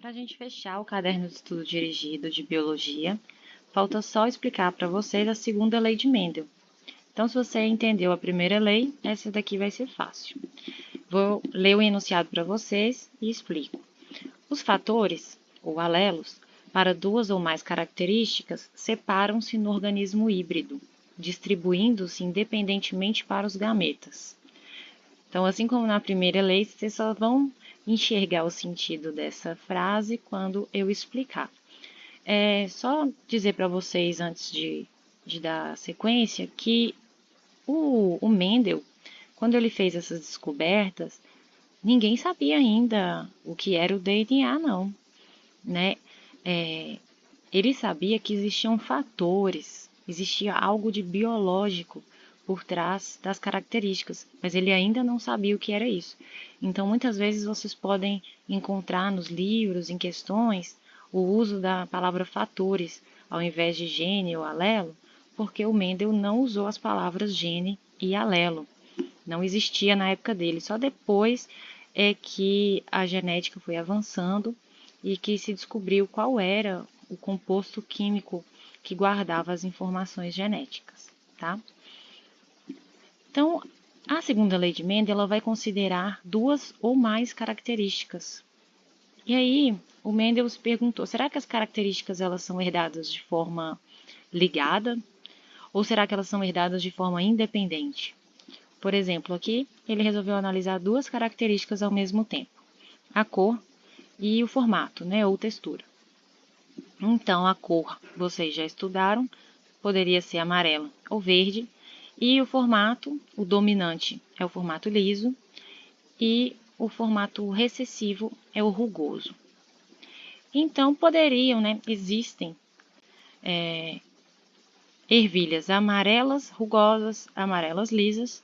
Para a gente fechar o caderno de estudo dirigido de biologia, falta só explicar para vocês a segunda lei de Mendel. Então, se você entendeu a primeira lei, essa daqui vai ser fácil. Vou ler o enunciado para vocês e explico. Os fatores, ou alelos, para duas ou mais características, separam-se no organismo híbrido, distribuindo-se independentemente para os gametas. Então, assim como na primeira lei, vocês só vão enxergar o sentido dessa frase quando eu explicar. É só dizer para vocês, antes de dar sequência, que o Mendel, quando ele fez essas descobertas, ninguém sabia ainda o que era o DNA, não, né? Ele sabia que existiam fatores, existia algo de biológico por trás das características, mas ele ainda não sabia o que era isso. Então, muitas vezes vocês podem encontrar nos livros, em questões, o uso da palavra fatores ao invés de gene ou alelo, porque o Mendel não usou as palavras gene e alelo. Não existia na época dele, só depois é que a genética foi avançando e que se descobriu qual era o composto químico que guardava as informações genéticas, tá? Então, a segunda lei de Mendel ela vai considerar duas ou mais características. E aí, o Mendel se perguntou, será que as características elas são herdadas de forma ligada ou será que elas são herdadas de forma independente? Por exemplo, aqui ele resolveu analisar duas características ao mesmo tempo, a cor e o formato, né, ou textura. Então, a cor vocês já estudaram, poderia ser amarela ou verde, e o formato, o dominante é o formato liso e o formato recessivo é o rugoso. Então, poderiam, né, existem ervilhas amarelas rugosas, amarelas lisas,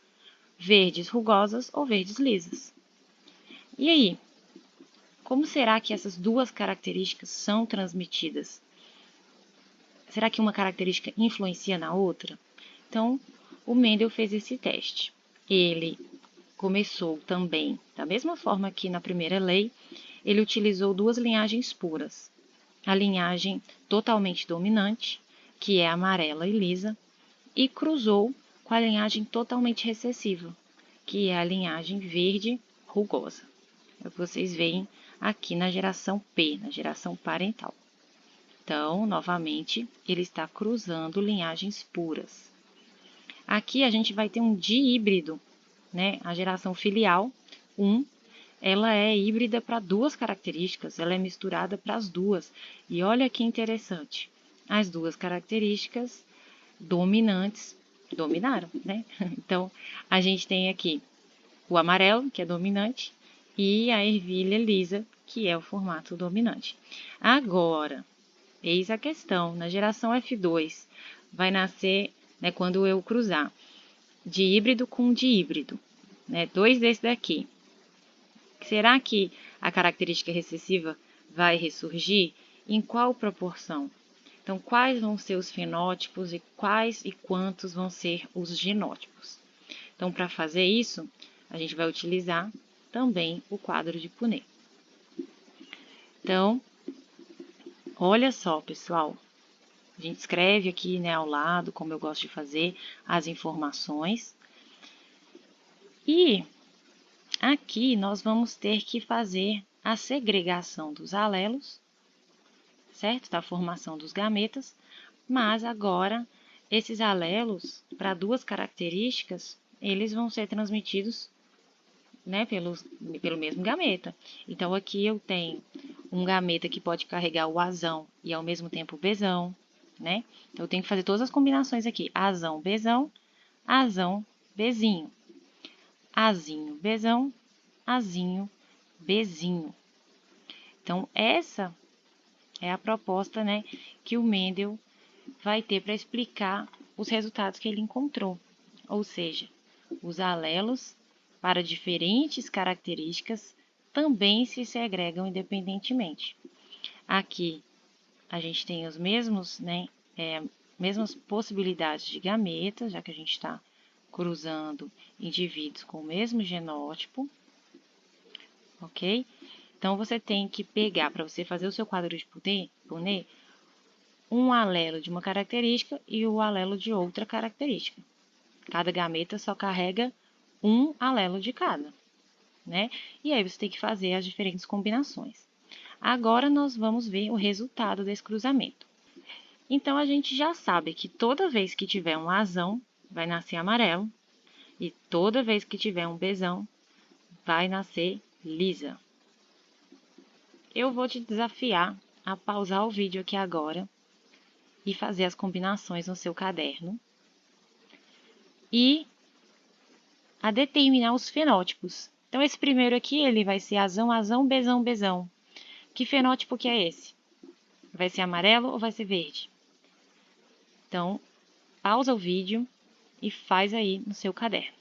verdes rugosas ou verdes lisas. E aí, como será que essas duas características são transmitidas? Será que uma característica influencia na outra? Então, o Mendel fez esse teste. Ele começou também, da mesma forma que na primeira lei, ele utilizou duas linhagens puras. A linhagem totalmente dominante, que é amarela e lisa, e cruzou com a linhagem totalmente recessiva, que é a linhagem verde rugosa. É o que vocês veem aqui na geração P, na geração parental. Então, novamente, ele está cruzando linhagens puras. Aqui a gente vai ter um dihíbrido, né? A geração filial 1, ela é híbrida para duas características, ela é misturada para as duas. E olha que interessante, as duas características dominantes dominaram, né? Então, a gente tem aqui o amarelo, que é dominante, e a ervilha lisa, que é o formato dominante. Agora, eis a questão, na geração F2 vai nascer, né, quando eu cruzar de híbrido com de híbrido, né, dois desses daqui. Será que a característica recessiva vai ressurgir? Em qual proporção? Então, quais vão ser os fenótipos e quais e quantos vão ser os genótipos? Então, para fazer isso, a gente vai utilizar também o quadro de Punnett. Então, olha só, pessoal, a gente escreve aqui, né, ao lado, como eu gosto de fazer, as informações. E aqui nós vamos ter que fazer a segregação dos alelos, certo? Da formação dos gametas, mas agora esses alelos, para duas características, eles vão ser transmitidos, né, pelo mesmo gameta. Então, aqui eu tenho um gameta que pode carregar o azão e ao mesmo tempo o bezão, né? Então, eu tenho que fazer todas as combinações aqui. Azão, bezão, azão, bezinho. Azinho, bezão, azinho, bezinho. Então, essa é a proposta, né, que o Mendel vai ter para explicar os resultados que ele encontrou. Ou seja, os alelos para diferentes características também se segregam independentemente. Aqui a gente tem os mesmos, né, mesmas possibilidades de gametas, já que a gente está cruzando indivíduos com o mesmo genótipo, ok? Então, você tem que pegar, para você fazer o seu quadro de Punnett, um alelo de uma característica e o alelo de outra característica. Cada gameta só carrega um alelo de cada, né? E aí você tem que fazer as diferentes combinações. Agora, nós vamos ver o resultado desse cruzamento. Então, a gente já sabe que toda vez que tiver um Azão, vai nascer amarelo, e toda vez que tiver um Bzão, vai nascer lisa. Eu vou te desafiar a pausar o vídeo aqui agora e fazer as combinações no seu caderno e a determinar os fenótipos. Então, esse primeiro aqui, ele vai ser Azão, Azão, Bzão, Bzão. Que fenótipo que é esse? Vai ser amarelo ou vai ser verde? Então, pausa o vídeo e faz aí no seu caderno.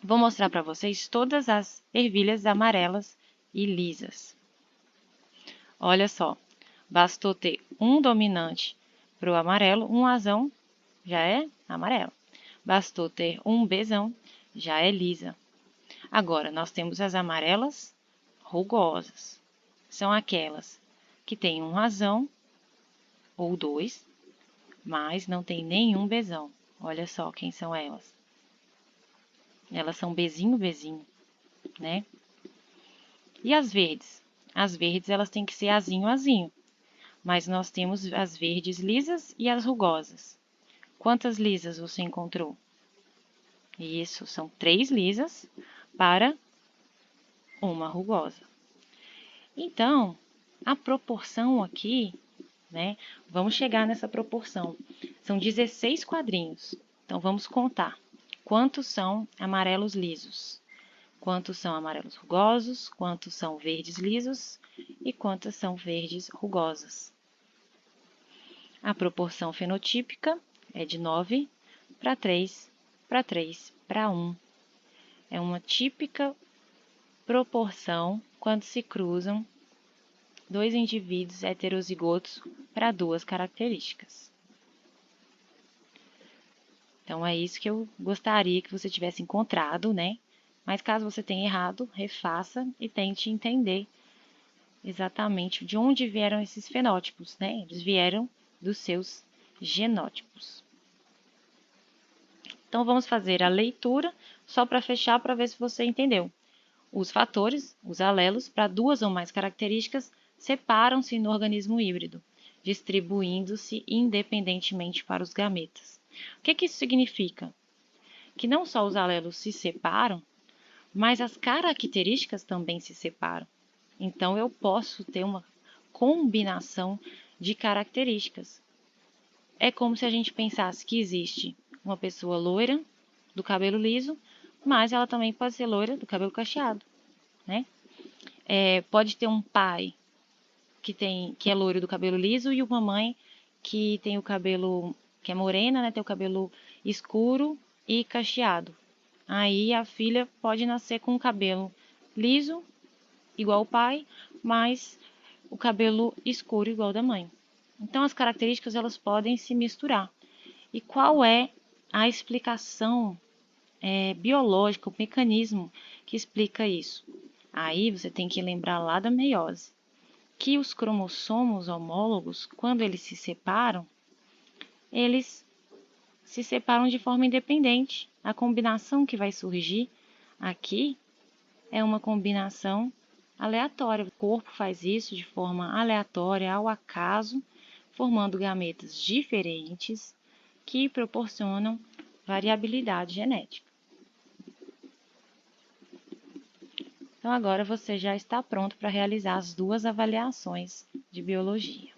Vou mostrar para vocês todas as ervilhas amarelas e lisas. Olha só, bastou ter um dominante para o amarelo, um Azão já é amarelo. Bastou ter um Bzão, já é lisa. Agora, nós temos as amarelas rugosas. São aquelas que têm um Azão ou dois, mas não tem nenhum Bzão. Olha só quem são elas. Elas são Bzinho, Bzinho, né? E as verdes? As verdes, elas têm que ser Azinho, Azinho. Mas nós temos as verdes lisas e as rugosas. Quantas lisas você encontrou? Isso, são 3 lisas para uma rugosa. Então, a proporção aqui, né? Vamos chegar nessa proporção. São 16 quadrinhos. Então, vamos contar. Quantos são amarelos lisos? Quantos são amarelos rugosos? Quantos são verdes lisos? E quantas são verdes rugosas? A proporção fenotípica é de 9 para 3 para 3 para 1. É uma típica proporção quando se cruzam dois indivíduos heterozigotos para duas características. Então, é isso que eu gostaria que você tivesse encontrado, né? Mas caso você tenha errado, refaça e tente entender exatamente de onde vieram esses fenótipos, né? Eles vieram dos seus genótipos. Então, vamos fazer a leitura, só para fechar, para ver se você entendeu. Os fatores, os alelos, para duas ou mais características, separam-se no organismo híbrido, distribuindo-se independentemente para os gametas. O que isso significa? Que não só os alelos se separam, mas as características também se separam. Então, eu posso ter uma combinação de características. É como se a gente pensasse que existe uma pessoa loira, do cabelo liso, mas ela também pode ser loira, do cabelo cacheado, né? Pode ter um pai que é loiro do cabelo liso e uma mãe que tem o cabelo, que é morena, né? Tem o cabelo escuro e cacheado. Aí a filha pode nascer com o cabelo liso, igual o pai, mas o cabelo escuro igual ao da mãe. Então, as características elas podem se misturar. E qual é a explicação biológica, o mecanismo que explica isso? Aí você tem que lembrar lá da meiose, que os cromossomos homólogos, quando eles se separam de forma independente. A combinação que vai surgir aqui é uma combinação aleatória. O corpo faz isso de forma aleatória, ao acaso, formando gametas diferentes que proporcionam variabilidade genética. Então, agora você já está pronto para realizar as duas avaliações de biologia.